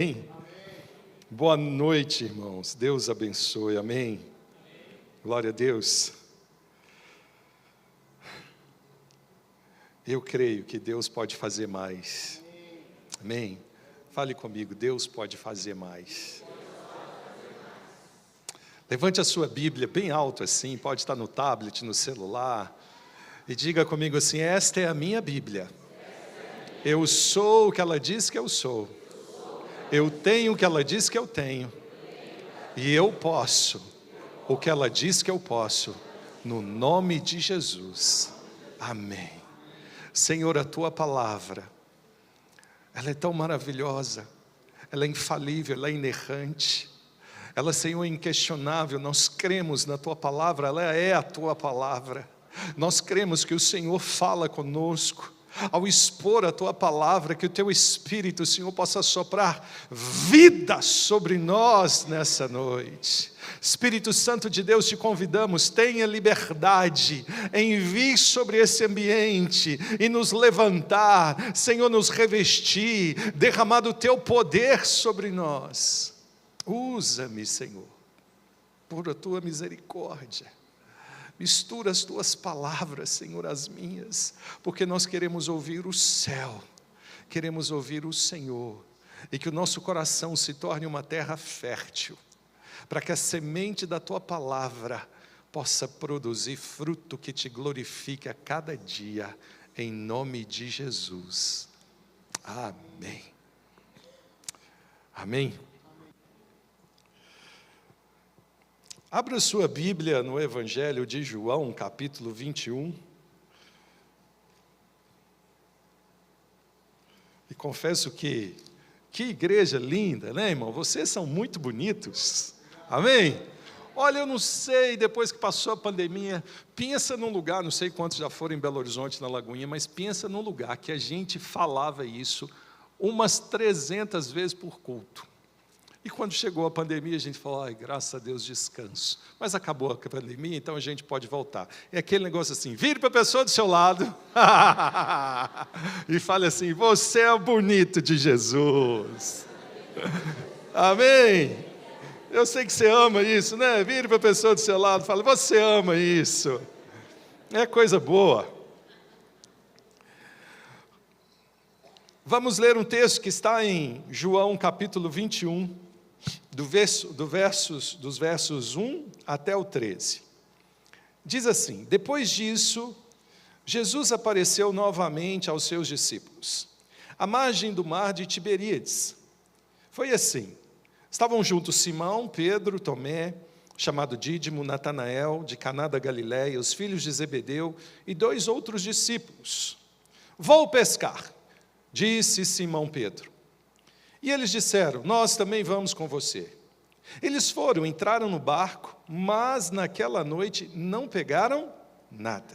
Amém. Boa noite, irmãos. Deus abençoe. Amém. Glória a Deus. Eu creio que Deus pode fazer mais. Amém. Fale comigo, Deus pode fazer mais. Levante a sua Bíblia bem alto assim, pode estar no tablet, no celular, e diga comigo assim: esta é a minha Bíblia. Eu sou o que ela diz que eu sou. Eu tenho o que ela diz que eu tenho. E eu posso o que ela diz que eu posso, no nome de Jesus. Amém. Senhor, a tua palavra, ela é tão maravilhosa, ela é infalível, ela é inerrante, ela, Senhor, é inquestionável. Nós cremos na tua palavra, ela é a tua palavra. Nós cremos que o Senhor fala conosco. Ao expor a tua palavra, que o teu Espírito, Senhor, possa soprar vida sobre nós nessa noite. Espírito Santo de Deus, te convidamos, tenha liberdade, envie sobre esse ambiente e nos levantar, Senhor, nos revestir, derramar o teu poder sobre nós. Usa-me, Senhor, por a tua misericórdia. Mistura as tuas palavras, Senhor, as minhas, porque nós queremos ouvir o céu, queremos ouvir o Senhor, e que o nosso coração se torne uma terra fértil, para que a semente da tua palavra possa produzir fruto que te glorifique a cada dia, em nome de Jesus. Amém. Amém. Abra sua Bíblia no Evangelho de João, capítulo 21. E confesso que igreja linda, né, irmão? Vocês são muito bonitos. Amém? Olha, eu não sei, depois que passou a pandemia, pensa num lugar, não sei quantos já foram em Belo Horizonte, na Lagoinha, mas pensa num lugar que a gente falava isso umas 300 vezes por culto. E quando chegou a pandemia, a gente falou: ai, graças a Deus, descanso. Mas acabou a pandemia, então a gente pode voltar. É aquele negócio assim: vire para a pessoa do seu lado e fale assim: você é o bonito de Jesus. Amém? Eu sei que você ama isso, né? Vire para a pessoa do seu lado e fale: você ama isso. É coisa boa. Vamos ler um texto que está em João capítulo 21, dos versos 1 até o 13. Diz assim: depois disso, Jesus apareceu novamente aos seus discípulos, à margem do mar de Tiberíades. Foi assim: estavam juntos Simão, Pedro, Tomé, chamado Dídimo, Natanael, de Caná da Galileia, os filhos de Zebedeu e 2 outros discípulos. Vou pescar, disse Simão Pedro. E eles disseram: nós também vamos com você. Eles foram, entraram no barco, mas naquela noite não pegaram nada.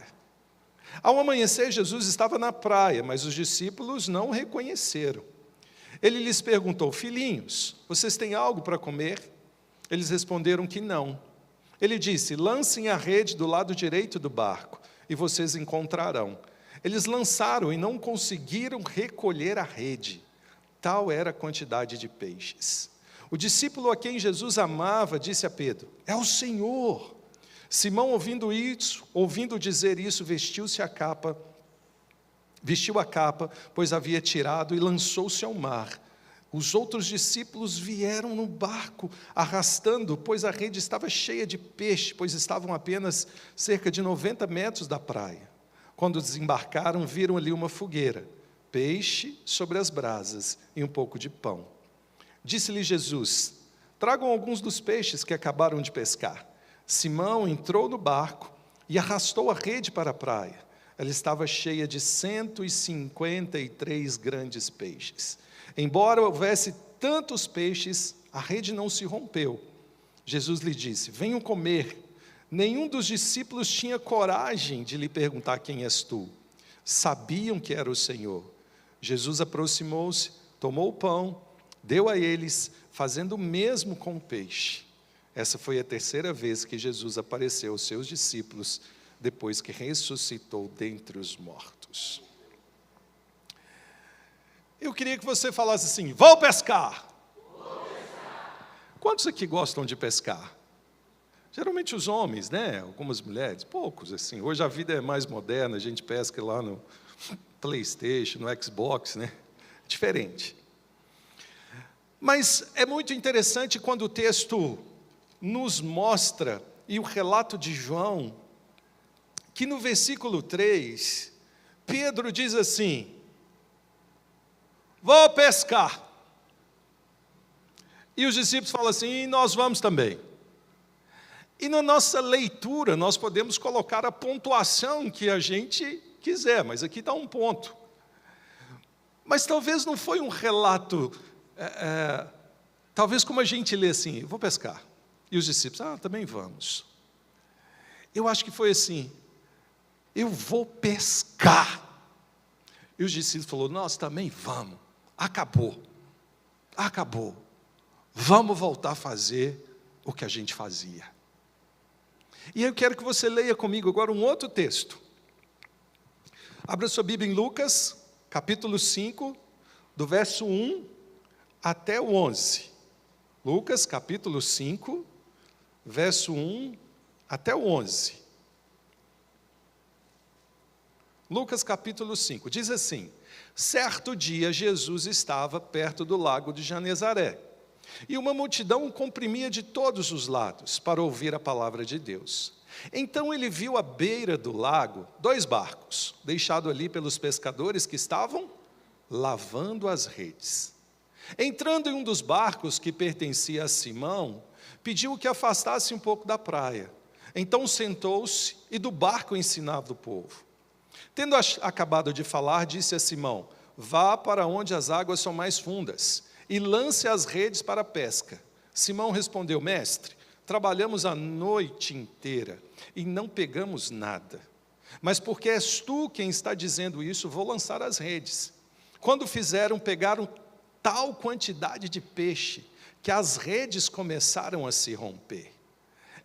Ao amanhecer, Jesus estava na praia, mas os discípulos não o reconheceram. Ele lhes perguntou: filhinhos, vocês têm algo para comer? Eles responderam que não. Ele disse: lancem a rede do lado direito do barco, e vocês encontrarão. Eles lançaram e não conseguiram recolher a rede. Tal era a quantidade de peixes. O discípulo a quem Jesus amava disse a Pedro: é o Senhor. Simão, ouvindo dizer isso, vestiu a capa, pois havia tirado, e lançou-se ao mar. Os outros discípulos vieram no barco, arrastando, pois a rede estava cheia de peixe, pois estavam apenas cerca de 90 metros da praia. Quando desembarcaram, viram ali uma fogueira, peixe sobre as brasas e um pouco de pão. Disse-lhe Jesus: tragam alguns dos peixes que acabaram de pescar. Simão entrou no barco e arrastou a rede para a praia. Ela estava cheia de 153 grandes peixes. Embora houvesse tantos peixes, a rede não se rompeu. Jesus lhe disse: venham comer. Nenhum dos discípulos tinha coragem de lhe perguntar: quem és tu? Sabiam que era o Senhor. Jesus aproximou-se, tomou o pão, deu a eles, fazendo o mesmo com o peixe. Essa foi a 3ª vez que Jesus apareceu aos seus discípulos, depois que ressuscitou dentre os mortos. Eu queria que você falasse assim: vou pescar. Quantos aqui gostam de pescar? Geralmente os homens, né? Algumas mulheres, poucos assim. Hoje a vida é mais moderna, a gente pesca lá no PlayStation, no Xbox, né? Diferente. Mas é muito interessante quando o texto nos mostra, e o relato de João, que no versículo 3, Pedro diz assim: vou pescar. E os discípulos falam assim: e nós vamos também. E na nossa leitura, nós podemos colocar a pontuação que a gente quiser, mas aqui está um ponto. Mas talvez não foi um relato, talvez como a gente lê assim: vou pescar. E os discípulos: também vamos. Eu acho que foi assim: eu vou pescar. E os discípulos falaram: nós também vamos. Acabou. Vamos voltar a fazer o que a gente fazia. E eu quero que você leia comigo agora um outro texto. Abra sua Bíblia em Lucas, capítulo 5, do verso 1 até o 11. Lucas, capítulo 5, verso 1 até o 11. Lucas, capítulo 5, diz assim: certo dia Jesus estava perto do lago de Genezaré, e uma multidão o comprimia de todos os lados para ouvir a palavra de Deus. Então ele viu à beira do lago 2 barcos, deixados ali pelos pescadores que estavam lavando as redes. Entrando em um dos barcos que pertencia a Simão, pediu que afastasse um pouco da praia. Então sentou-se e do barco ensinava o povo. Tendo acabado de falar, disse a Simão: vá para onde as águas são mais fundas e lance as redes para a pesca. Simão respondeu: mestre, trabalhamos a noite inteira e não pegamos nada. Mas porque és tu quem está dizendo isso, vou lançar as redes. Quando fizeram, pegaram tal quantidade de peixe que as redes começaram a se romper.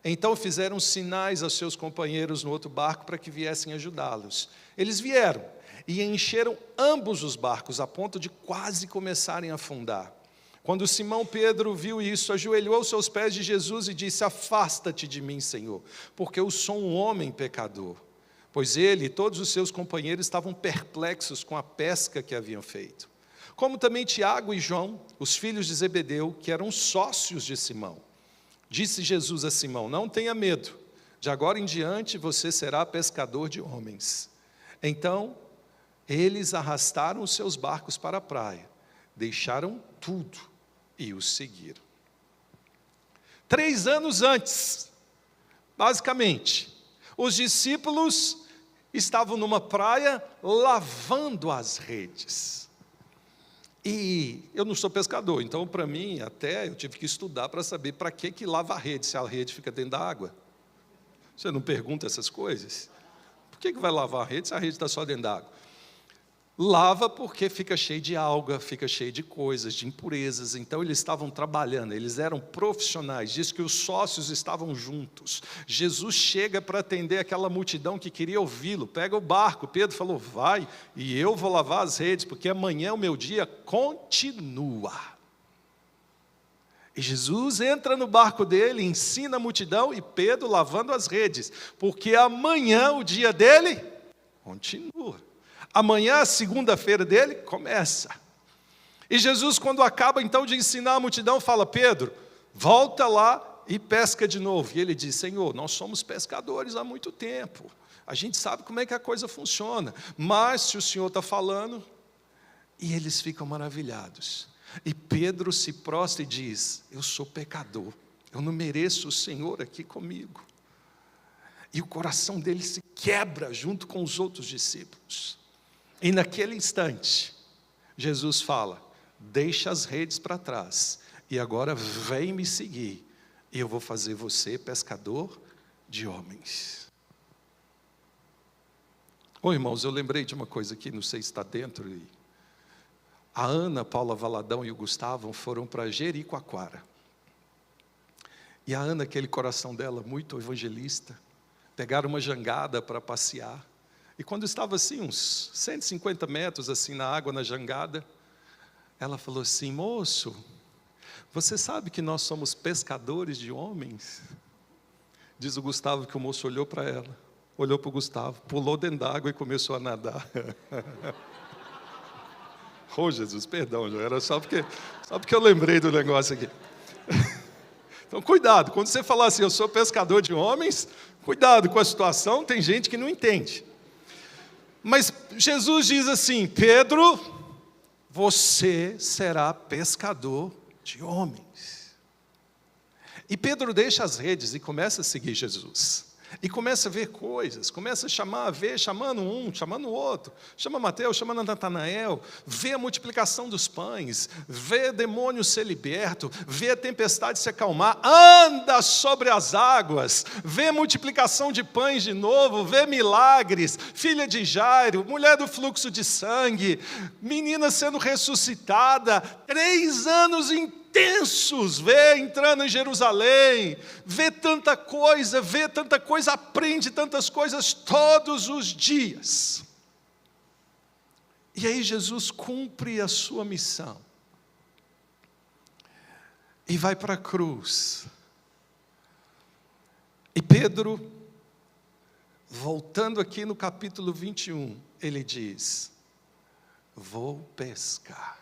Então fizeram sinais aos seus companheiros no outro barco para que viessem ajudá-los. Eles vieram e encheram ambos os barcos a ponto de quase começarem a afundar. Quando Simão Pedro viu isso, ajoelhou aos seus pés de Jesus e disse: afasta-te de mim, Senhor, porque eu sou um homem pecador. Pois ele e todos os seus companheiros estavam perplexos com a pesca que haviam feito. Como também Tiago e João, os filhos de Zebedeu, que eram sócios de Simão. Disse Jesus a Simão: não tenha medo, de agora em diante você será pescador de homens. Então, eles arrastaram os seus barcos para a praia, deixaram tudo e os seguiram. 3 anos antes, basicamente, os discípulos estavam numa praia lavando as redes. E eu não sou pescador, então para mim até eu tive que estudar para saber para que lava a rede, se a rede fica dentro da água. Você não pergunta essas coisas? Por que vai lavar a rede se a rede está só dentro da água? Lava porque fica cheio de alga, fica cheio de coisas, de impurezas. Então eles estavam trabalhando, eles eram profissionais. Diz que os sócios estavam juntos. Jesus chega para atender aquela multidão que queria ouvi-lo. Pega o barco, Pedro falou: vai, e eu vou lavar as redes, porque amanhã o meu dia continua. E Jesus entra no barco dele, ensina a multidão, e Pedro lavando as redes, porque amanhã o dia dele continua. Amanhã, a segunda-feira dele, começa. E Jesus, quando acaba então de ensinar a multidão, fala: Pedro, volta lá e pesca de novo. E ele diz: Senhor, nós somos pescadores há muito tempo. A gente sabe como é que a coisa funciona. Mas se o Senhor está falando... E eles ficam maravilhados. E Pedro se prostra e diz: eu sou pecador. Eu não mereço o Senhor aqui comigo. E o coração dele se quebra junto com os outros discípulos. E naquele instante, Jesus fala: deixa as redes para trás, e agora vem me seguir, e eu vou fazer você pescador de homens. Irmãos, eu lembrei de uma coisa aqui, não sei se está dentro. A Ana, Paula Valadão e o Gustavo foram para Jericoacoara. E a Ana, aquele coração dela muito evangelista, pegaram uma jangada para passear. E quando estava assim, uns 150 metros assim na água, na jangada, ela falou assim: moço, Você sabe que nós somos pescadores de homens? Diz o Gustavo que o moço olhou para ela, olhou para o Gustavo, pulou dentro d'água e começou a nadar. Oh, Jesus, perdão, era só porque eu lembrei do negócio aqui. Então, cuidado, quando você falar assim, eu sou pescador de homens, cuidado com a situação, tem gente que não entende. Mas Jesus diz assim, Pedro, você será pescador de homens. E Pedro deixa as redes e começa a seguir Jesus. E começa a ver coisas, começa a chamando um, chamando o outro. Chama Mateus, chama Natanael, vê a multiplicação dos pães, vê demônio ser liberto, vê a tempestade se acalmar, anda sobre as águas, vê a multiplicação de pães de novo, vê milagres, filha de Jairo, mulher do fluxo de sangue, menina sendo ressuscitada, 3 anos intensos, vê entrando em Jerusalém, vê tanta coisa, aprende tantas coisas todos os dias. E aí Jesus cumpre a sua missão e vai para a cruz. E Pedro, voltando aqui no capítulo 21, ele diz, vou pescar.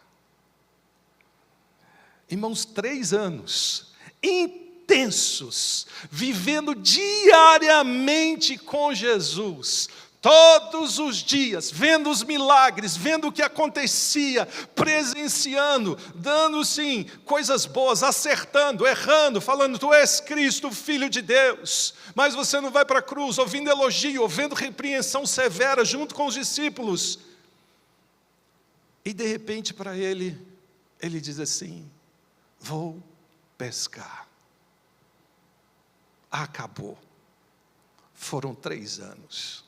Irmãos, 3 anos intensos, vivendo diariamente com Jesus, todos os dias, vendo os milagres, vendo o que acontecia, presenciando, dando sim coisas boas, acertando, errando, falando, tu és Cristo, Filho de Deus, mas você não vai para a cruz, ouvindo elogio, ouvindo repreensão severa junto com os discípulos. E de repente para ele diz assim, vou pescar. Acabou. Foram 3 anos.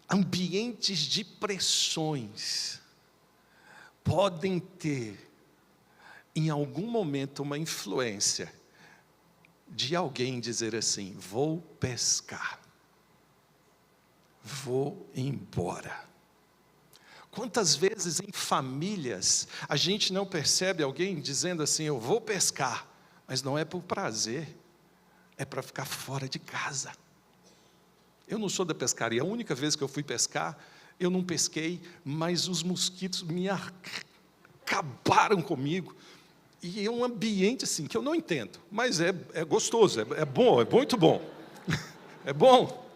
Ambientes de pressões podem ter, em algum momento, uma influência de alguém dizer assim, vou pescar. Vou embora. Quantas vezes em famílias a gente não percebe alguém dizendo assim, eu vou pescar, mas não é por prazer, é para ficar fora de casa. Eu não sou da pescaria, a única vez que eu fui pescar, eu não pesquei, mas os mosquitos me acabaram comigo. E é um ambiente assim, que eu não entendo, mas é gostoso, é bom, é muito bom. É bom.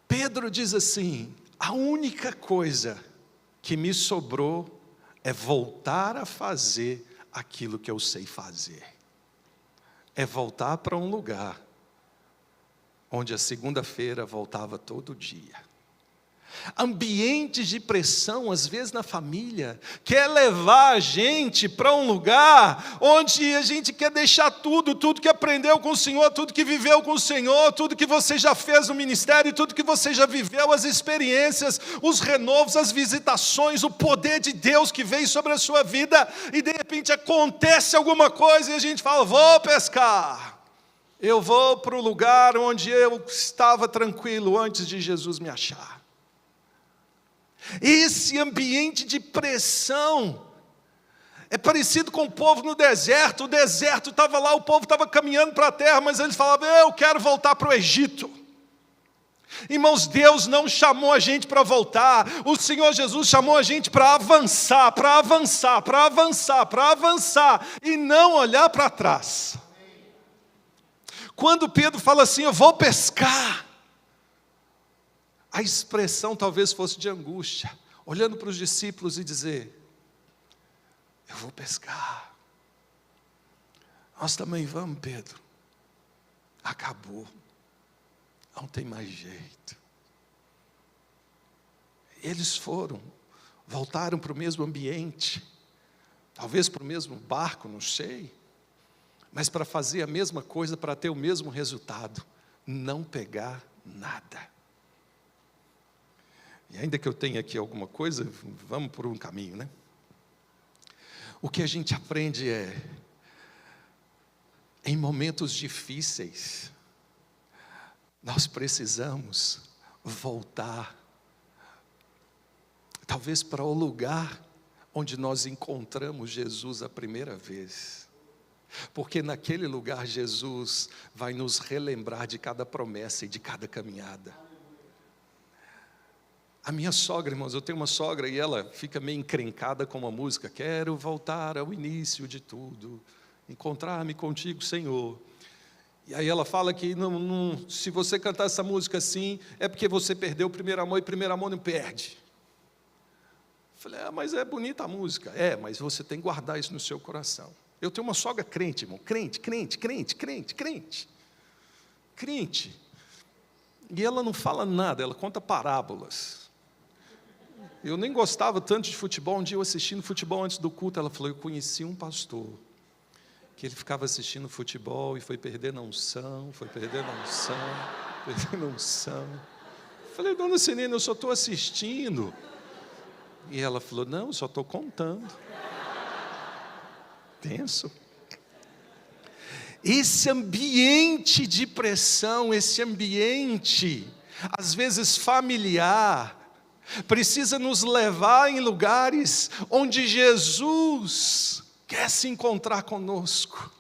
Pedro diz assim, a única coisa que me sobrou é voltar a fazer aquilo que eu sei fazer. É voltar para um lugar onde a segunda-feira voltava todo dia. Ambientes de pressão, às vezes na família, quer levar a gente para um lugar onde a gente quer deixar tudo que aprendeu com o Senhor, tudo que viveu com o Senhor, tudo que você já fez no ministério, tudo que você já viveu, as experiências, os renovos, as visitações, o poder de Deus que veio sobre a sua vida, e de repente acontece alguma coisa e a gente fala, vou pescar. Eu vou para o lugar onde eu estava tranquilo antes de Jesus me achar. Esse ambiente de pressão é parecido com o povo no deserto. O deserto estava lá, o povo estava caminhando para a terra, mas eles falavam, eu quero voltar para o Egito. Irmãos, Deus não chamou a gente para voltar, o Senhor Jesus chamou a gente para avançar, e não olhar para trás. Quando Pedro fala assim, eu vou pescar, a expressão talvez fosse de angústia, olhando para os discípulos e dizer, eu vou pescar. Nós também vamos, Pedro. Acabou. Não tem mais jeito. Eles voltaram para o mesmo ambiente, talvez para o mesmo barco, não sei, mas para fazer a mesma coisa, para ter o mesmo resultado, não pegar nada. E ainda que eu tenha aqui alguma coisa, vamos por um caminho, né? O que a gente aprende é, em momentos difíceis, nós precisamos voltar Talvez para o lugar onde nós encontramos Jesus a primeira vez. Porque naquele lugar Jesus vai nos relembrar de cada promessa e de cada caminhada. A minha sogra, irmãos, eu tenho uma sogra e ela fica meio encrencada com uma música. Quero voltar ao início de tudo, encontrar-me contigo, Senhor. E aí ela fala que se você cantar essa música assim, é porque você perdeu o primeiro amor, e primeiro amor não perde. Eu falei, mas é bonita a música. É, mas você tem que guardar isso no seu coração. Eu tenho uma sogra crente, irmão, crente. E ela não fala nada, ela conta parábolas. Eu nem gostava tanto de futebol, um dia eu assistindo futebol antes do culto, ela falou, eu conheci um pastor, que ele ficava assistindo futebol e foi perdendo a unção. Eu falei, dona Senina, eu só estou assistindo. E ela falou, não, eu só estou contando. Tenso. Esse ambiente de pressão, esse ambiente, às vezes familiar, precisa nos levar em lugares onde Jesus quer se encontrar conosco.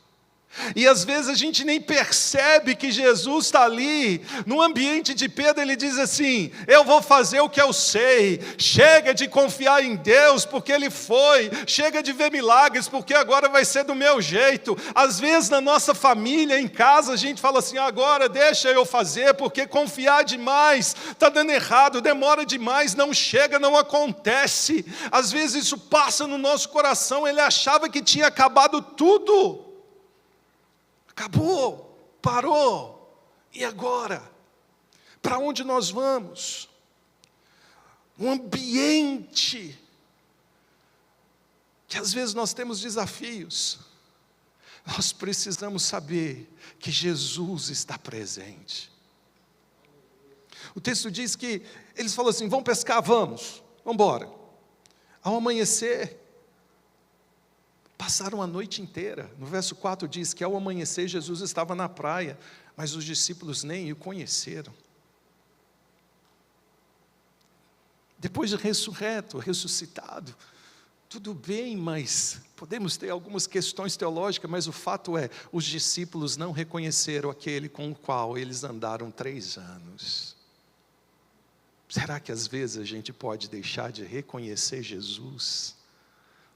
E às vezes a gente nem percebe que Jesus está ali, no ambiente de Pedro. Ele diz assim, eu vou fazer o que eu sei, chega de confiar em Deus, porque Ele foi, chega de ver milagres, porque agora vai ser do meu jeito. Às vezes na nossa família, em casa, a gente fala assim, agora deixa eu fazer, porque confiar demais, está dando errado, demora demais, não chega, não acontece. Às vezes isso passa no nosso coração, ele achava que tinha acabado tudo. Acabou, parou, e agora? Para onde nós vamos? Um ambiente que às vezes nós temos desafios. Nós precisamos saber que Jesus está presente. O texto diz que eles falam assim, vamos pescar? Vamos embora. Ao amanhecer, passaram a noite inteira. No verso 4 diz que ao amanhecer Jesus estava na praia, mas os discípulos nem o conheceram. Depois de ressuscitado, tudo bem, mas podemos ter algumas questões teológicas, mas o fato é, os discípulos não reconheceram aquele com o qual eles andaram 3 anos. Será que às vezes a gente pode deixar de reconhecer Jesus?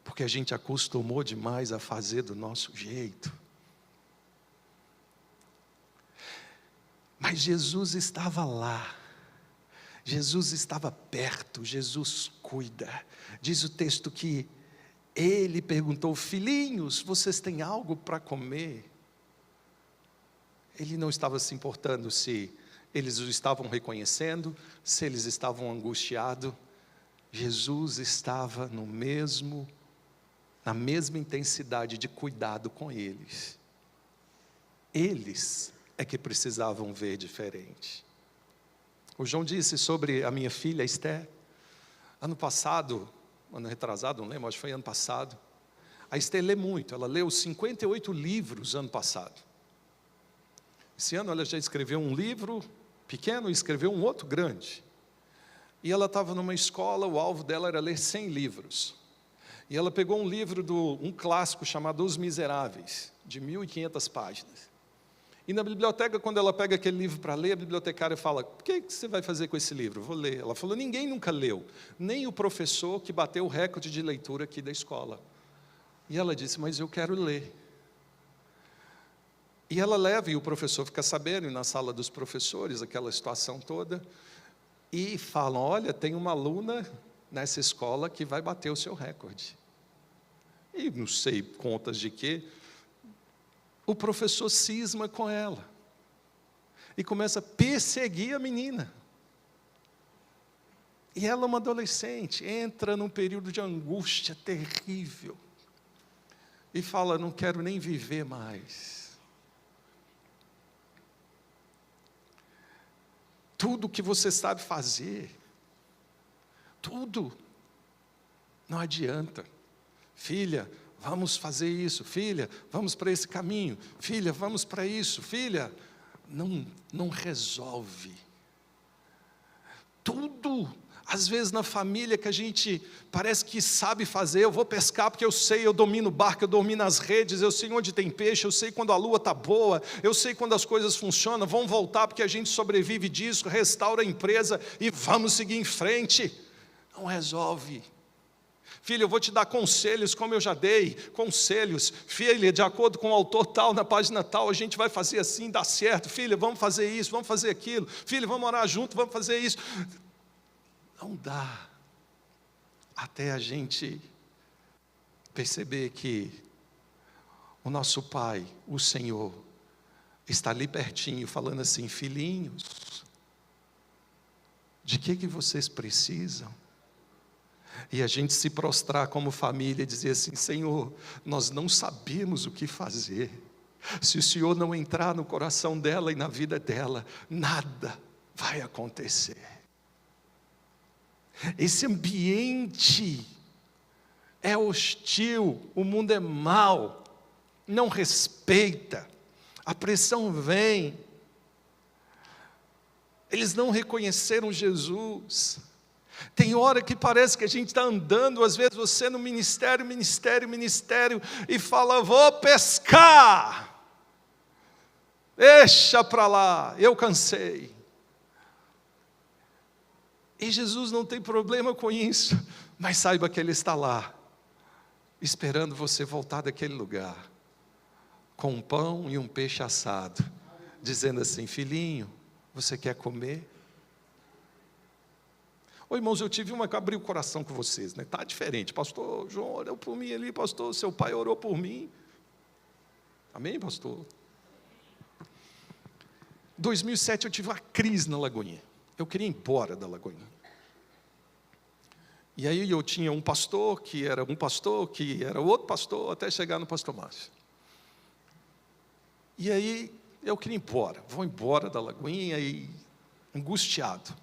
Porque a gente acostumou demais a fazer do nosso jeito. Mas Jesus estava lá. Jesus estava perto, Jesus cuida. Diz o texto que ele perguntou, filhinhos, vocês têm algo para comer? Ele não estava se importando se eles o estavam reconhecendo, se eles estavam angustiados. Jesus estava na mesma intensidade de cuidado com eles. Eles é que precisavam ver diferente. O João disse sobre a minha filha Esther, ano retrasado, não lembro, acho que foi ano passado. A Esther lê muito, ela leu 58 livros ano passado. Esse ano ela já escreveu um livro pequeno e escreveu um outro grande. E ela estava numa escola, o alvo dela era ler 100 livros. E ela pegou um livro, um clássico chamado Os Miseráveis, de 1.500 páginas. E na biblioteca, quando ela pega aquele livro para ler, a bibliotecária fala, o que você vai fazer com esse livro? Vou ler. Ela falou, ninguém nunca leu, nem o professor que bateu o recorde de leitura aqui da escola. E ela disse, mas eu quero ler. E ela leva, e o professor fica sabendo, na sala dos professores, aquela situação toda, e falam, olha, tem uma aluna nessa escola que vai bater o seu recorde. E não sei contas de quê, o professor cisma com ela e começa a perseguir a menina. E ela, uma adolescente, entra num período de angústia terrível e fala, não quero nem viver mais. Tudo que você sabe fazer, tudo, não adianta. Filha, vamos fazer isso. Filha, vamos para esse caminho. Filha, vamos para isso. Filha, não resolve. Tudo, Às vezes na família que a gente parece que sabe fazer, eu vou pescar porque eu sei, eu domino o barco, eu domino as redes, eu sei onde tem peixe, eu sei quando a lua está boa, eu sei quando as coisas funcionam, vamos voltar porque a gente sobrevive disso, restaura a empresa e vamos seguir em frente. Não resolve. Filho, eu vou te dar conselhos, como eu já dei, conselhos. Filha, de acordo com o autor tal, na página tal, a gente vai fazer assim, dá certo. Filha, vamos fazer isso, vamos fazer aquilo. Filha, vamos orar junto, vamos fazer isso. Não dá até a gente perceber que o nosso Pai, o Senhor, está ali pertinho, falando assim: filhinhos, de que vocês precisam? E a gente se prostrar como família e dizer assim: Senhor, nós não sabemos o que fazer. Se o Senhor não entrar no coração dela e na vida dela, nada vai acontecer. Esse ambiente é hostil, o mundo é mau, não respeita, a pressão vem. Eles não reconheceram Jesus. Tem hora que parece que a gente está andando, às vezes você no ministério, e fala: vou pescar, deixa para lá, eu cansei. E Jesus não tem problema com isso, mas saiba que Ele está lá, esperando você voltar daquele lugar, com um pão e um peixe assado, dizendo assim: filhinho, você quer comer? Ô irmãos, eu tive uma que abriu o coração com vocês, né? Está diferente, pastor João orou por mim ali, pastor, seu pai orou por mim. Amém, pastor? Em 2007 eu tive uma crise na Lagoinha. Eu queria ir embora da Lagoinha. E aí eu tinha um pastor, que era outro pastor, até chegar no pastor Márcio. E aí eu queria ir embora, vou embora da Lagoinha, e angustiado.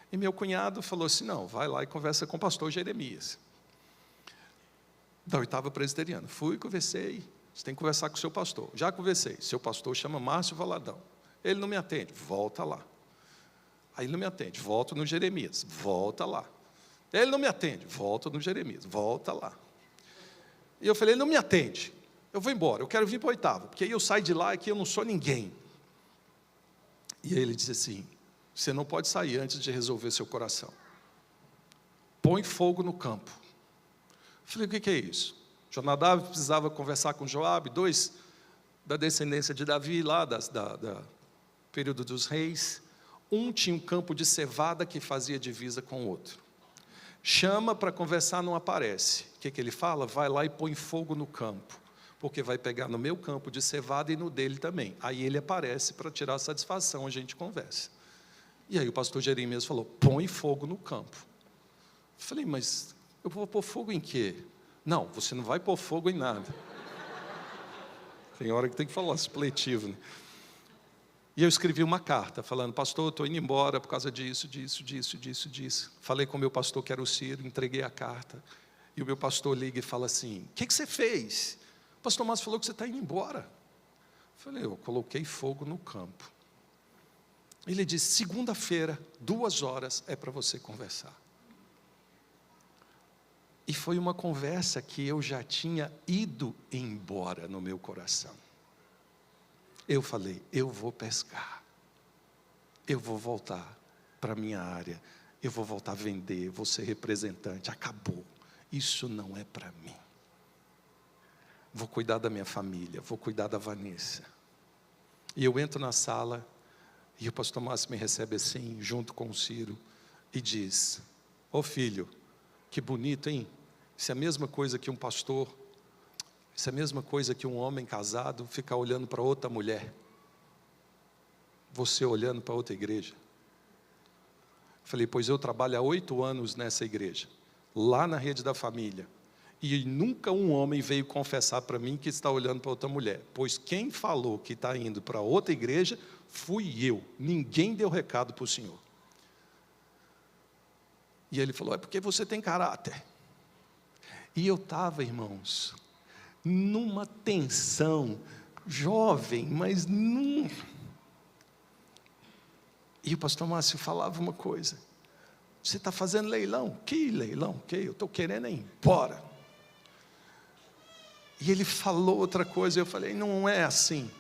E meu cunhado falou assim: não, vai lá e conversa com o pastor Jeremias, da 8ª Presbiteriana. Fui, conversei, você tem que conversar com o seu pastor. Já conversei, seu pastor chama Márcio Valadão. Ele não me atende, volta lá. Aí ele não me atende, volto no Jeremias, volta lá. Ele não me atende, volta no Jeremias, volta lá. E eu falei: ele não me atende, eu vou embora, eu quero vir para o 8º, porque aí eu saio de lá e aqui eu não sou ninguém. E aí ele disse assim: você não pode sair antes de resolver seu coração. Põe fogo no campo. Eu falei: o que é isso? Jonadab precisava conversar com Joabe, 2 da descendência de Davi, lá da período dos reis. Um tinha um campo de cevada que fazia divisa com o outro. Chama para conversar, não aparece. O que ele fala? Vai lá e põe fogo no campo, porque vai pegar no meu campo de cevada e no dele também. Aí ele aparece para tirar satisfação, a gente conversa. E aí o pastor Jeremias falou: põe fogo no campo. Eu falei: mas eu vou pôr fogo em quê? Não, você não vai pôr fogo em nada. Tem hora que tem que falar supletivo, né? E eu escrevi uma carta falando: pastor, estou indo embora por causa disso. Falei com o meu pastor, que era o Ciro, entreguei a carta. E o meu pastor liga e fala assim: o que você fez? O pastor Márcio falou que você está indo embora. Eu falei: eu coloquei fogo no campo. Ele disse: segunda-feira, 2 horas, é para você conversar. E foi uma conversa que eu já tinha ido embora no meu coração. Eu falei: eu vou pescar, eu vou voltar para a minha área, eu vou voltar a vender, vou ser representante, acabou, isso não é para mim. Vou cuidar da minha família, vou cuidar da Vanessa. E eu entro na sala, e o pastor Márcio me recebe assim, junto com o Ciro, e diz: ô filho, que bonito, hein? Isso é a mesma coisa que um pastor... Isso é a mesma coisa que um homem casado ficar olhando para outra mulher. Você olhando para outra igreja. Falei: pois eu trabalho há 8 anos nessa igreja, lá na Rede da Família. E nunca um homem veio confessar para mim que está olhando para outra mulher. Pois quem falou que está indo para outra igreja fui eu. Ninguém deu recado para o senhor. E ele falou: é porque você tem caráter. E eu estava, irmãos, numa tensão, jovem, mas E o pastor Márcio falava uma coisa: Você está fazendo leilão? Que leilão? Que? Eu estou querendo ir embora. E ele falou outra coisa, eu falei, não é assim.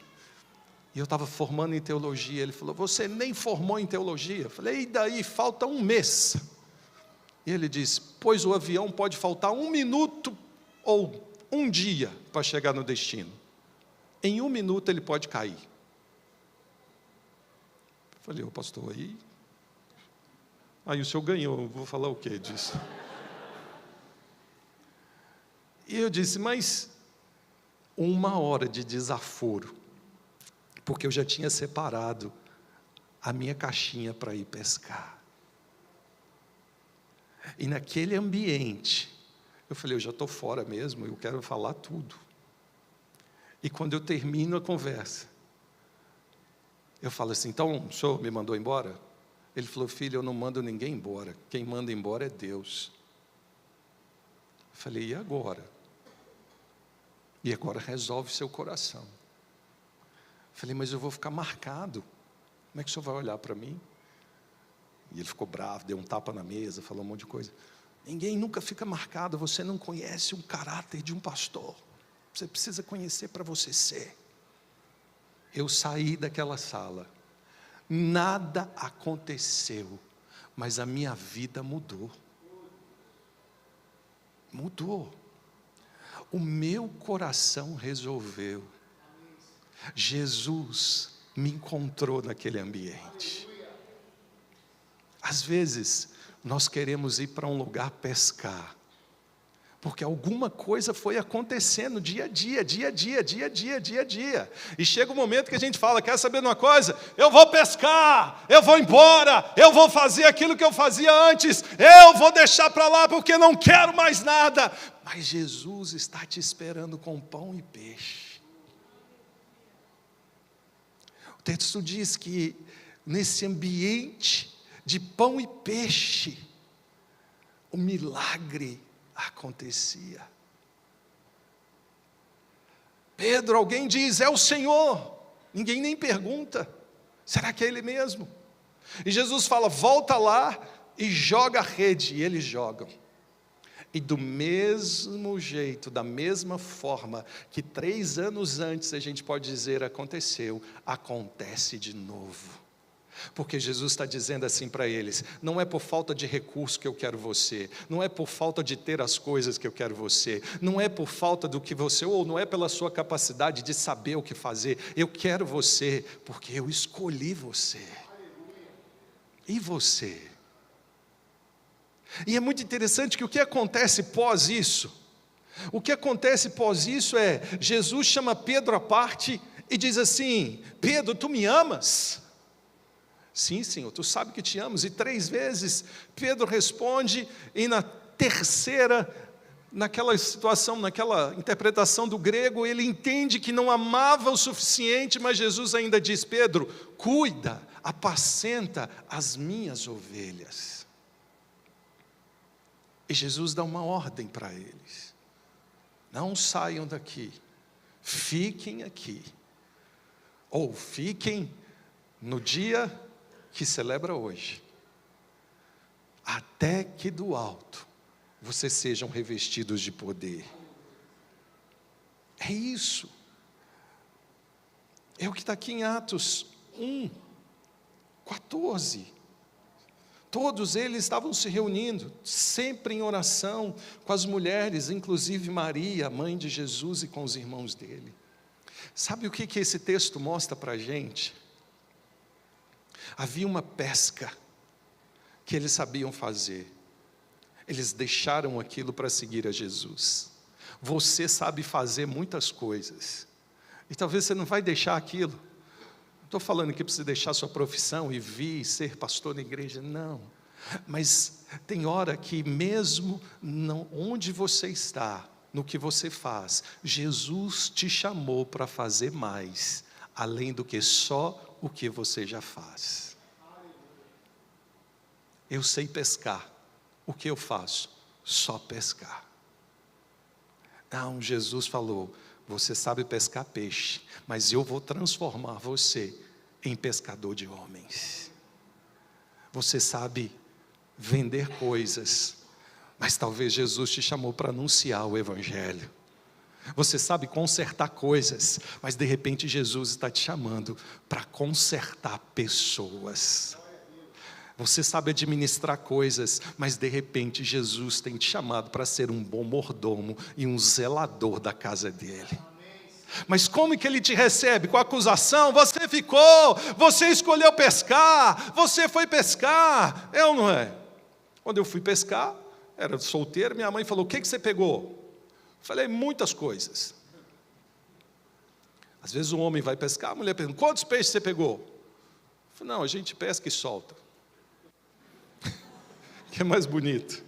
E eu estava formando em teologia, ele falou, você nem formou em teologia? Eu falei, e daí? Falta um mês. E ele disse, pois o avião pode faltar 1 minuto ou 1 dia para chegar no destino. Em 1 minuto ele pode cair. Eu falei, ô pastor, aí o senhor ganhou, vou falar o quê disso? E eu disse, mas 1 hora de desaforo, porque eu já tinha separado a minha caixinha para ir pescar. E naquele ambiente, eu falei, eu já estou fora mesmo, eu quero falar tudo. E quando eu termino a conversa, eu falo assim, então o senhor me mandou embora? Ele falou, filho, eu não mando ninguém embora, quem manda embora é Deus. Eu falei, e agora? E agora resolve seu coração. Eu falei, mas eu vou ficar marcado, como é que o senhor vai olhar para mim? E ele ficou bravo, deu um tapa na mesa, falou um monte de coisa. Ninguém nunca fica marcado, você não conhece o caráter de um pastor. Você precisa conhecer para você ser. Eu saí daquela sala. Nada aconteceu, mas a minha vida mudou. Mudou. O meu coração resolveu. Jesus me encontrou naquele ambiente. Às vezes, nós queremos ir para um lugar pescar, porque alguma coisa foi acontecendo dia a dia. E chega um momento que a gente fala, quer saber de uma coisa? Eu vou pescar, eu vou embora, eu vou fazer aquilo que eu fazia antes, eu vou deixar para lá porque não quero mais nada. Mas Jesus está te esperando com pão e peixe. O texto diz que nesse ambiente de pão e peixe, o milagre acontecia. Pedro, alguém diz, é o Senhor. Ninguém nem pergunta, será que é Ele mesmo? E Jesus fala, volta lá e joga a rede. E eles jogam. E do mesmo jeito, da mesma forma que 3 anos antes a gente pode dizer aconteceu, acontece de novo. Porque Jesus está dizendo assim para eles, não é por falta de recurso que eu quero você, não é por falta de ter as coisas que eu quero você, não é por falta do que você, ou não é pela sua capacidade de saber o que fazer, eu quero você, porque eu escolhi você. E você? E é muito interessante que o que acontece pós isso? O que acontece pós isso é, Jesus chama Pedro à parte e diz assim, Pedro, tu me amas? Sim, Senhor, tu sabe que te amo. E 3 vezes Pedro responde, e na terceira, naquela situação, naquela interpretação do grego, ele entende que não amava o suficiente, mas Jesus ainda diz, Pedro, cuida, apacenta as minhas ovelhas. E Jesus dá uma ordem para eles, não saiam daqui, fiquem aqui, ou fiquem no dia que celebra hoje, até que do alto vocês sejam revestidos de poder. É isso. É o que está aqui em Atos 1:14. Todos eles estavam se reunindo, sempre em oração com as mulheres, inclusive Maria, a mãe de Jesus, e com os irmãos dele. Sabe o que esse texto mostra para a gente? Havia uma pesca que eles sabiam fazer. Eles deixaram aquilo para seguir a Jesus. Você sabe fazer muitas coisas, e talvez você não vai deixar aquilo. Não estou falando que precisa deixar sua profissão e vir ser pastor na igreja, não. Mas tem hora que mesmo onde você está, no que você faz, Jesus te chamou para fazer mais, além do que só o que você já faz. Eu sei pescar, o que eu faço? Só pescar. Não, Jesus falou, você sabe pescar peixe, mas eu vou transformar você em pescador de homens. Você sabe vender coisas, mas talvez Jesus te chamou para anunciar o Evangelho. Você sabe consertar coisas, mas de repente Jesus está te chamando para consertar pessoas. Você sabe administrar coisas, mas de repente Jesus tem te chamado para ser um bom mordomo e um zelador da casa dele. Mas como que ele te recebe? Com acusação? Você ficou, você escolheu pescar, você foi pescar, é ou não é? Quando eu fui pescar, era solteiro, minha mãe falou: o que você pegou? Falei: muitas coisas. Às vezes um homem vai pescar, a mulher pergunta: quantos peixes você pegou? Eu falei: não, a gente pesca e solta. Que é mais bonito.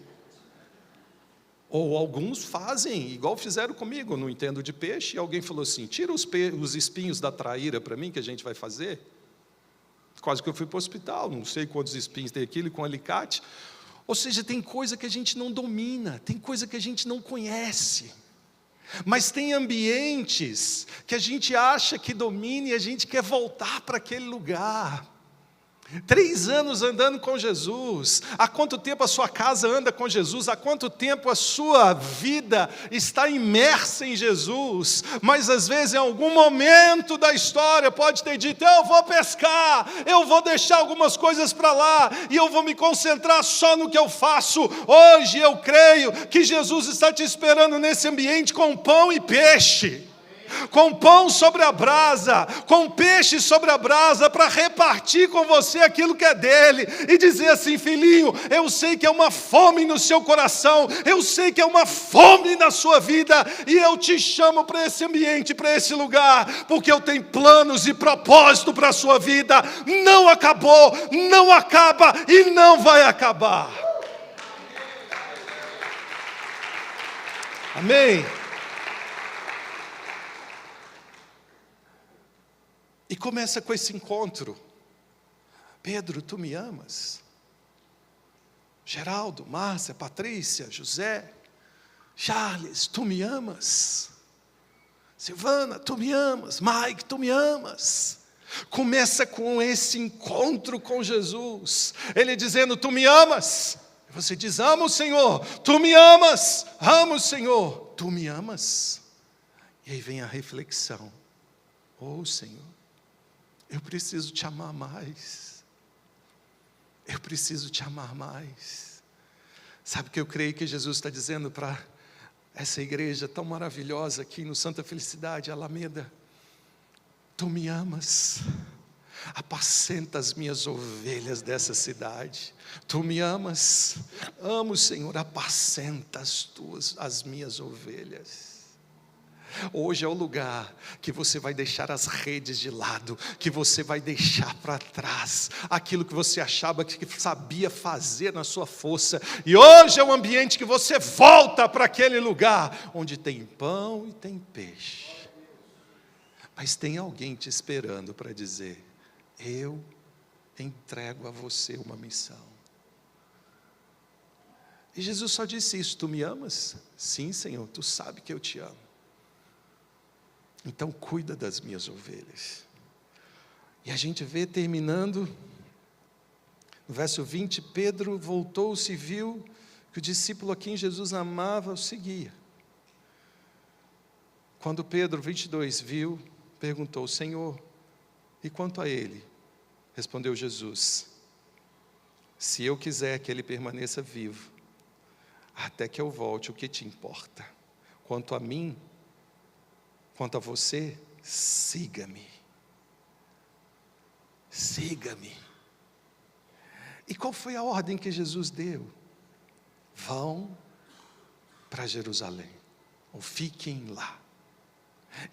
Ou alguns fazem, igual fizeram comigo, não entendo de peixe, e alguém falou assim: tira os espinhos da traíra para mim, que a gente vai fazer. Quase que eu fui para o hospital, não sei quantos espinhos tem aquilo, com alicate. Ou seja, tem coisa que a gente não domina, tem coisa que a gente não conhece. Mas tem ambientes que a gente acha que domina e a gente quer voltar para aquele lugar. 3 anos andando com Jesus. Há quanto tempo a sua casa anda com Jesus? Há quanto tempo a sua vida está imersa em Jesus? Mas às vezes em algum momento da história pode ter dito: eu vou pescar, eu vou deixar algumas coisas para lá e eu vou me concentrar só no que eu faço. Hoje eu creio que Jesus está te esperando nesse ambiente com pão e peixe, com pão sobre a brasa, com peixe sobre a brasa, para repartir com você aquilo que é dele, e dizer assim: filhinho, eu sei que é uma fome no seu coração, eu sei que é uma fome na sua vida, e eu te chamo para esse ambiente, para esse lugar, porque eu tenho planos e propósito para a sua vida. Não acabou, não acaba e não vai acabar. Amém? E começa com esse encontro: Pedro, tu me amas? Geraldo, Márcia, Patrícia, José, Charles, tu me amas? Silvana, tu me amas? Mike, tu me amas? Começa com esse encontro com Jesus, ele dizendo: tu me amas? Você diz: amo o Senhor. Tu me amas? Amo o Senhor. Tu me amas? E aí vem a reflexão: oh Senhor, eu preciso te amar mais. Eu preciso te amar mais. Sabe o que eu creio que Jesus está dizendo para essa igreja tão maravilhosa aqui no Santa Felicidade, Alameda? Tu me amas. Apacenta as minhas ovelhas dessa cidade. Tu me amas. Amo, Senhor, apacenta as minhas ovelhas. Hoje é o lugar que você vai deixar as redes de lado, que você vai deixar para trás aquilo que você achava que sabia fazer na sua força, e hoje é o ambiente que você volta para aquele lugar onde tem pão e tem peixe, mas tem alguém te esperando para dizer: eu entrego a você uma missão. E Jesus só disse isso: tu me amas? Sim, Senhor, tu sabe que eu te amo. Então cuida das minhas ovelhas. E a gente vê terminando, no verso 20, Pedro voltou-se e viu que o discípulo a quem Jesus amava o seguia. Quando Pedro, 22, viu, perguntou: Senhor, e quanto a ele? Respondeu Jesus: se eu quiser que ele permaneça vivo, até que eu volte, o que te importa? Quanto a mim, quanto a você, siga-me. Siga-me. E qual foi a ordem que Jesus deu? Vão para Jerusalém, ou fiquem lá,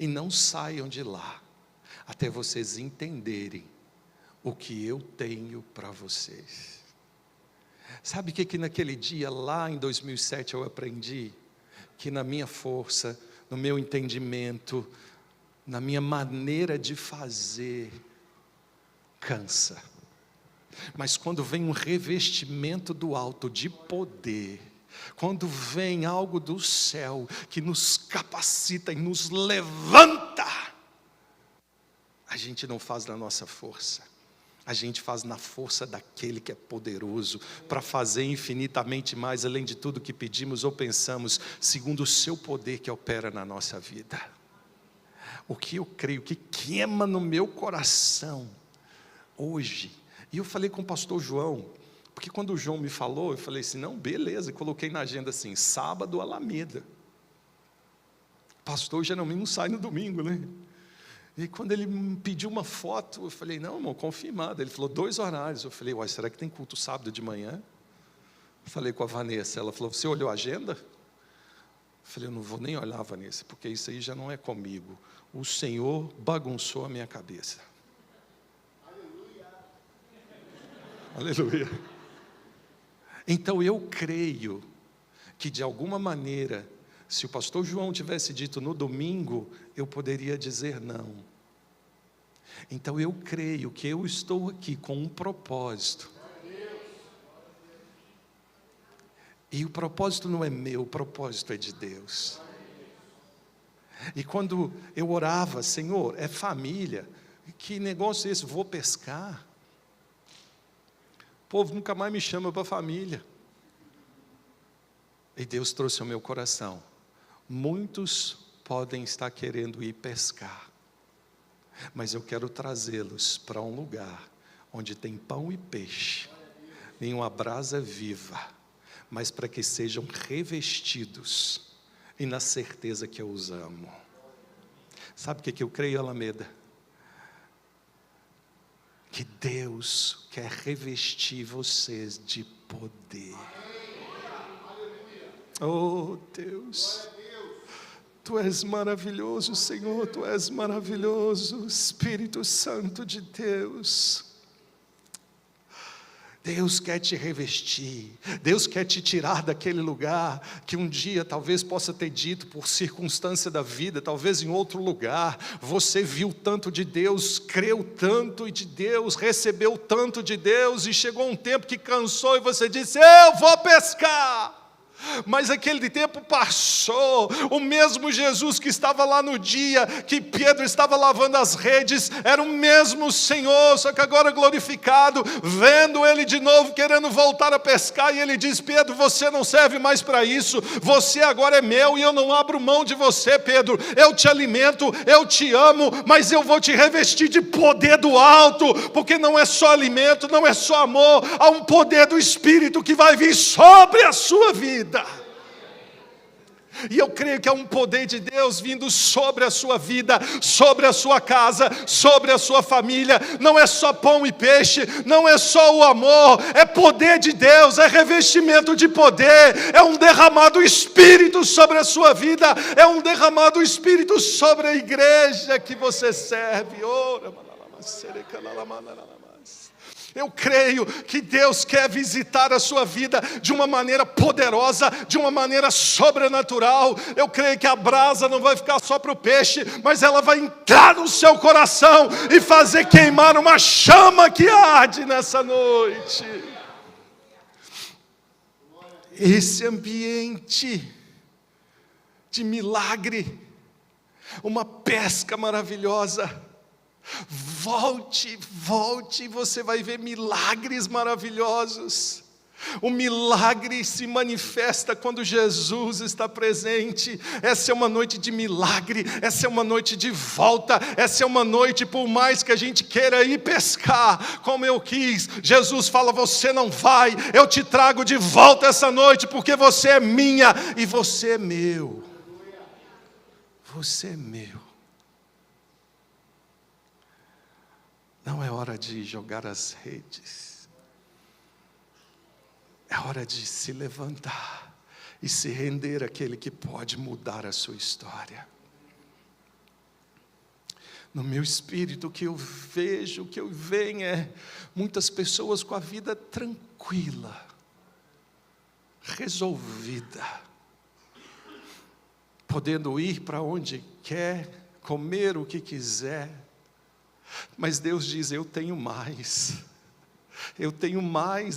e não saiam de lá, até vocês entenderem o que eu tenho para vocês. Sabe o que naquele dia, lá em 2007, eu aprendi? Que na minha força, no meu entendimento, na minha maneira de fazer, cansa. Mas quando vem um revestimento do alto de poder, quando vem algo do céu que nos capacita e nos levanta, a gente não faz da nossa força, A gente faz na força daquele que é poderoso para fazer infinitamente mais, além de tudo que pedimos ou pensamos, segundo o seu poder que opera na nossa vida. O que eu creio que queima no meu coração hoje, e eu falei com o pastor João, porque quando o João me falou, eu falei assim, não, beleza, coloquei na agenda assim, sábado, Alameda. Pastor geralmente não sai no domingo, né? E quando ele me pediu uma foto, eu falei, não, irmão, confirmado. Ele falou, 2 horários. Eu falei, uai, será que tem culto sábado de manhã? Eu falei com a Vanessa, ela falou, você olhou a agenda? Eu falei, eu não vou nem olhar, Vanessa, porque isso aí já não é comigo. O Senhor bagunçou a minha cabeça. Aleluia. Então eu creio que de alguma maneira, se o pastor João tivesse dito no domingo, eu poderia dizer não. Então eu creio que eu estou aqui com um propósito. E o propósito não é meu, o propósito é de Deus. E quando eu orava, Senhor, é família, que negócio é esse? Vou pescar. O povo nunca mais me chama para família. E Deus trouxe ao meu coração, muitos podem estar querendo ir pescar, mas eu quero trazê-los para um lugar onde tem pão e peixe, em uma brasa viva, mas para que sejam revestidos e na certeza que eu os amo. Sabe o que eu creio, Alameda? Que Deus quer revestir vocês de poder. Oh Deus, Tu és maravilhoso, Senhor, Tu és maravilhoso, Espírito Santo de Deus. Deus quer te revestir, Deus quer te tirar daquele lugar que um dia talvez possa ter dito por circunstância da vida, talvez em outro lugar, você viu tanto de Deus, creu tanto de Deus, recebeu tanto de Deus e chegou um tempo que cansou e você disse, eu vou pescar. Mas aquele tempo passou, o mesmo Jesus que estava lá no dia que Pedro estava lavando as redes, era o mesmo Senhor, só que agora glorificado, vendo ele de novo, querendo voltar a pescar, e ele diz, Pedro, você não serve mais para isso, você agora é meu, e eu não abro mão de você, Pedro, eu te alimento, eu te amo, mas eu vou te revestir de poder do alto, porque não é só alimento, não é só amor, há um poder do Espírito que vai vir sobre a sua vida. E eu creio que há um poder de Deus vindo sobre a sua vida, sobre a sua casa, sobre a sua família. Não é só pão e peixe, não é só o amor, é poder de Deus, é revestimento de poder, é um derramado Espírito sobre a sua vida, é um derramado Espírito sobre a igreja que você serve. Eu creio que Deus quer visitar a sua vida de uma maneira poderosa, de uma maneira sobrenatural. Eu creio que a brasa não vai ficar só para o peixe, mas ela vai entrar no seu coração e fazer queimar uma chama que arde nessa noite. Esse ambiente de milagre, uma pesca maravilhosa. Volte, você vai ver milagres maravilhosos. O milagre se manifesta quando Jesus está presente. Essa é uma noite de milagre, essa é uma noite de volta, essa é uma noite, por mais que a gente queira ir pescar, como eu quis, Jesus fala, você não vai, eu te trago de volta essa noite, porque você é minha e você é meu. Você é meu. Não é hora de jogar as redes. É hora de se levantar e se render àquele que pode mudar a sua história. No meu espírito, o que eu vejo, o que eu vejo é muitas pessoas com a vida tranquila, resolvida, podendo ir para onde quer, comer o que quiser. Mas Deus diz, eu tenho mais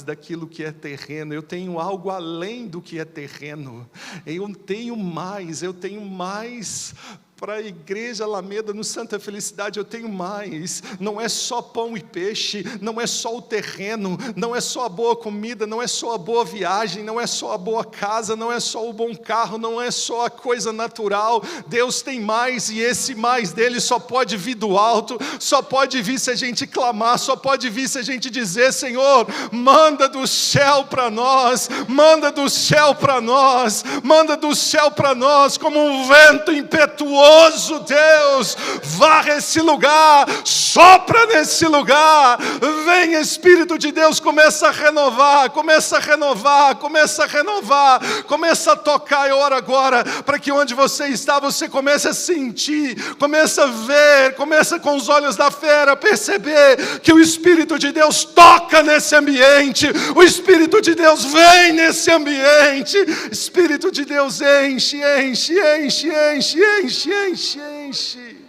daquilo que é terreno, eu tenho algo além do que é terreno, eu tenho mais Para a igreja Alameda, no Santa Felicidade, eu tenho mais. Não é só pão e peixe, não é só o terreno, não é só a boa comida, não é só a boa viagem, não é só a boa casa, não é só o bom carro, não é só a coisa natural. Deus tem mais, e esse mais dele só pode vir do alto, só pode vir se a gente clamar, só pode vir se a gente dizer: Senhor, manda do céu para nós, manda do céu para nós, manda do céu para nós, como um vento impetuoso. Deus, varre esse lugar, sopra nesse lugar, vem Espírito de Deus, começa a renovar, começa a renovar, começa a renovar, começa a tocar. Eu oro agora para que onde você está, você comece a sentir, comece a ver, começa com os olhos da fé a perceber que o Espírito de Deus toca nesse ambiente, o Espírito de Deus vem nesse ambiente, Espírito de Deus enche, enche, enche, enche, enche, enche, enche.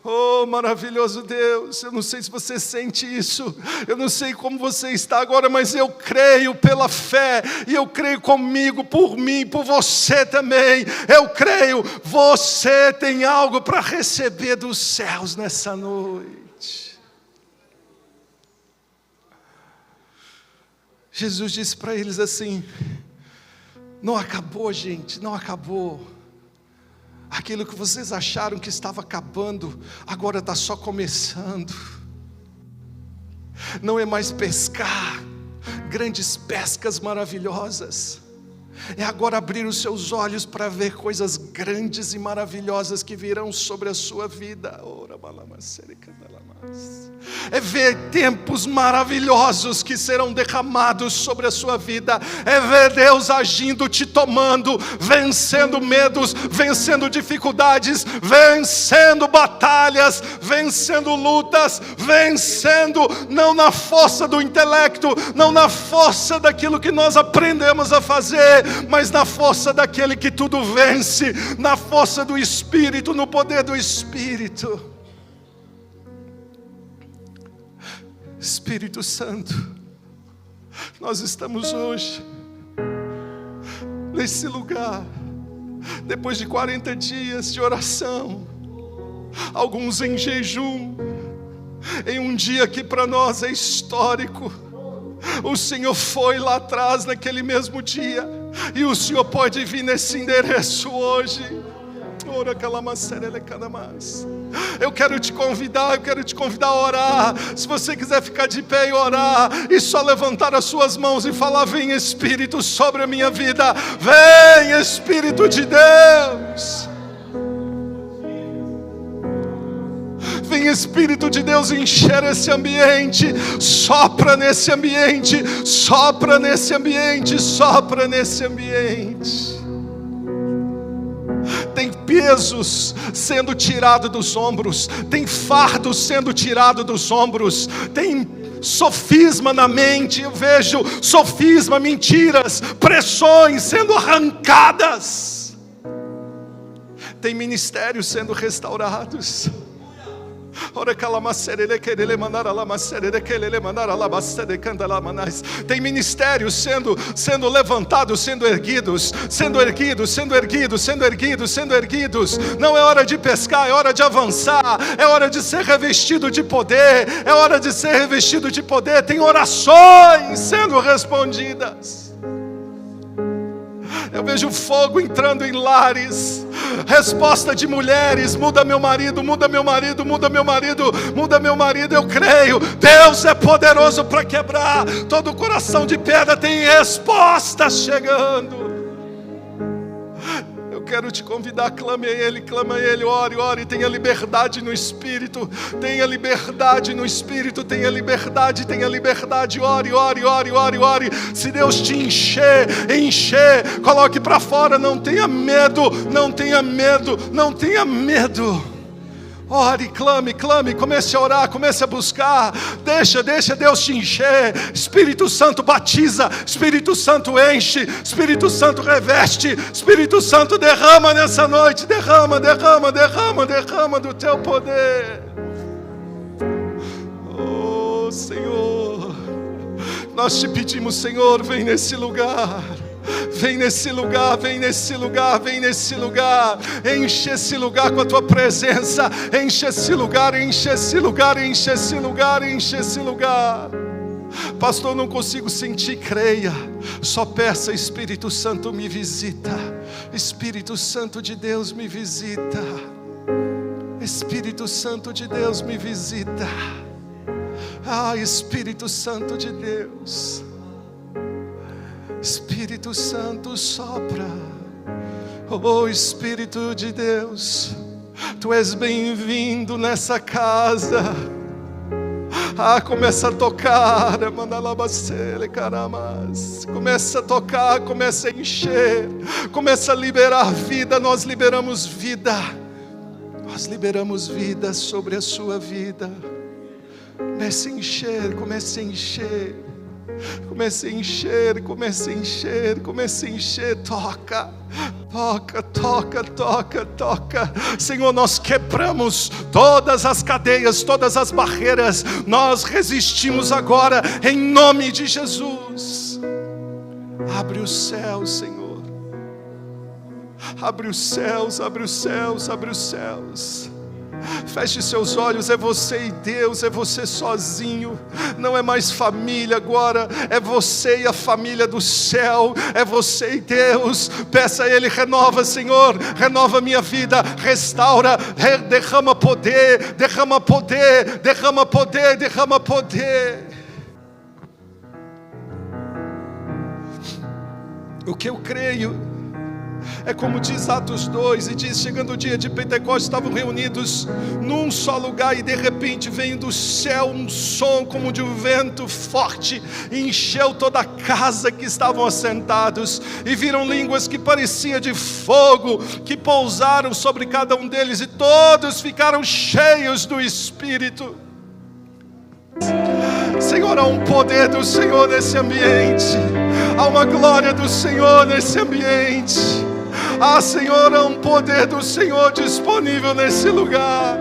Oh, maravilhoso Deus, eu não sei se você sente isso, eu não sei como você está agora, mas eu creio pela fé, e eu creio comigo, por mim, por você também, eu creio, você tem algo para receber dos céus nessa noite. Jesus disse para eles assim: não acabou, gente, não acabou. Aquilo que vocês acharam que estava acabando, agora está só começando. Não é mais pescar grandes pescas maravilhosas, é agora abrir os seus olhos para ver coisas grandes e maravilhosas que virão sobre a sua vida. É ver tempos maravilhosos que serão derramados sobre a sua vida. É ver Deus agindo, te tomando, vencendo medos, vencendo dificuldades, vencendo batalhas, vencendo lutas, vencendo, não na força do intelecto, não na força daquilo que nós aprendemos a fazer, mas na força daquele que tudo vence, na força do Espírito, no poder do Espírito. Espírito Santo, nós estamos hoje nesse lugar, depois de 40 dias de oração, alguns em jejum, em um dia que para nós é histórico. O Senhor foi lá atrás naquele mesmo dia, e o Senhor pode vir nesse endereço hoje. Eu quero te convidar a orar. Se você quiser ficar de pé e orar, e só levantar as suas mãos e falar: vem Espírito sobre a minha vida, vem Espírito de Deus, vem Espírito de Deus encher esse ambiente, sopra nesse ambiente, sopra nesse ambiente, sopra nesse ambiente. Tem pesos sendo tirados dos ombros, tem fardos sendo tirados dos ombros, tem sofisma na mente, eu vejo sofisma, mentiras, pressões sendo arrancadas, tem ministérios sendo restaurados. Tem ministérios sendo levantados, sendo erguidos. Não é hora de pescar, é hora de avançar, é hora de ser revestido de poder, é hora de ser revestido de poder. Tem orações sendo respondidas. Eu vejo fogo entrando em lares, resposta de mulheres: muda meu marido, muda meu marido, muda meu marido, muda meu marido. Eu creio, Deus é poderoso para quebrar todo o coração de pedra. Tem respostas chegando. Eu quero te convidar, clame a Ele, ore, tenha liberdade no Espírito, tenha liberdade no Espírito, tenha liberdade, ore. Se Deus te encher, coloque para fora, não tenha medo. Ore, clame, comece a orar, comece a buscar, deixa Deus te encher. Espírito Santo batiza, Espírito Santo enche, Espírito Santo reveste, Espírito Santo derrama nessa noite, derrama do teu poder. Oh Senhor, nós te pedimos, Senhor, vem nesse lugar. Vem nesse lugar, vem nesse lugar, vem nesse lugar. Enche esse lugar com a tua presença. Enche esse lugar, enche esse lugar, enche esse lugar, enche esse lugar. Pastor, não consigo sentir, creia. Só peça, Espírito Santo me visita. Espírito Santo de Deus me visita. Espírito Santo de Deus me visita. Ah, Espírito Santo de Deus. Espírito Santo sopra. Oh, Espírito de Deus, Tu és bem-vindo nessa casa. Ah, começa a tocar, começa a tocar, começa a encher, começa a liberar vida. Nós liberamos vida. Nós liberamos vida sobre a sua vida. Comece a encher, comece a encher. Comece a encher, comece a encher, comece a encher. Toca, toca, toca, toca, toca. Senhor, nós quebramos todas as cadeias, todas as barreiras. Nós resistimos agora em nome de Jesus. Abre os céus, Senhor. Abre os céus, abre os céus, abre os céus. Feche seus olhos, é você e Deus, é você sozinho. Não é mais família agora, é você e a família do céu. É você e Deus. Peça a Ele, renova, Senhor, renova minha vida, restaura, derrama poder, derrama poder, derrama poder, derrama poder. O que eu creio é como diz Atos 2, e diz: chegando o dia de Pentecostes, estavam reunidos num só lugar, e de repente veio do céu um som como de um vento forte, e encheu toda a casa que estavam assentados, e viram línguas que pareciam de fogo, que pousaram sobre cada um deles, e todos ficaram cheios do Espírito. Senhor, há um poder do Senhor nesse ambiente, há uma glória do Senhor nesse ambiente. Ah, Senhor, há um poder do Senhor disponível nesse lugar.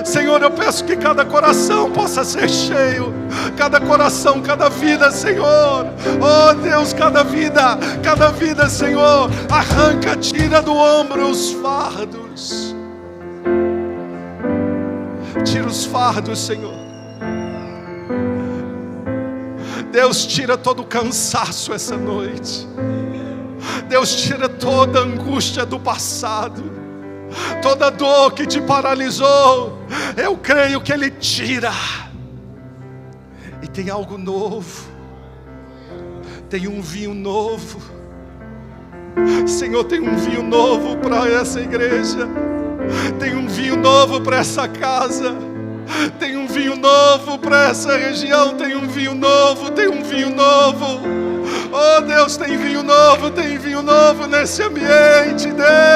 Senhor, eu peço que cada coração possa ser cheio, cada coração, cada vida, Senhor. Oh Deus, cada vida, Senhor. Arranca, tira do ombro os fardos. Tira os fardos, Senhor. Deus, tira todo o cansaço essa noite. Deus, tira toda a angústia do passado, toda a dor que te paralisou. Eu creio que Ele tira. E tem algo novo. Tem um vinho novo. Senhor, tem um vinho novo para essa igreja. Tem um vinho novo para essa casa. Tem um vinho novo para essa região. Tem um vinho novo, tem um vinho novo. Oh Deus, tem vinho novo nesse ambiente, Deus.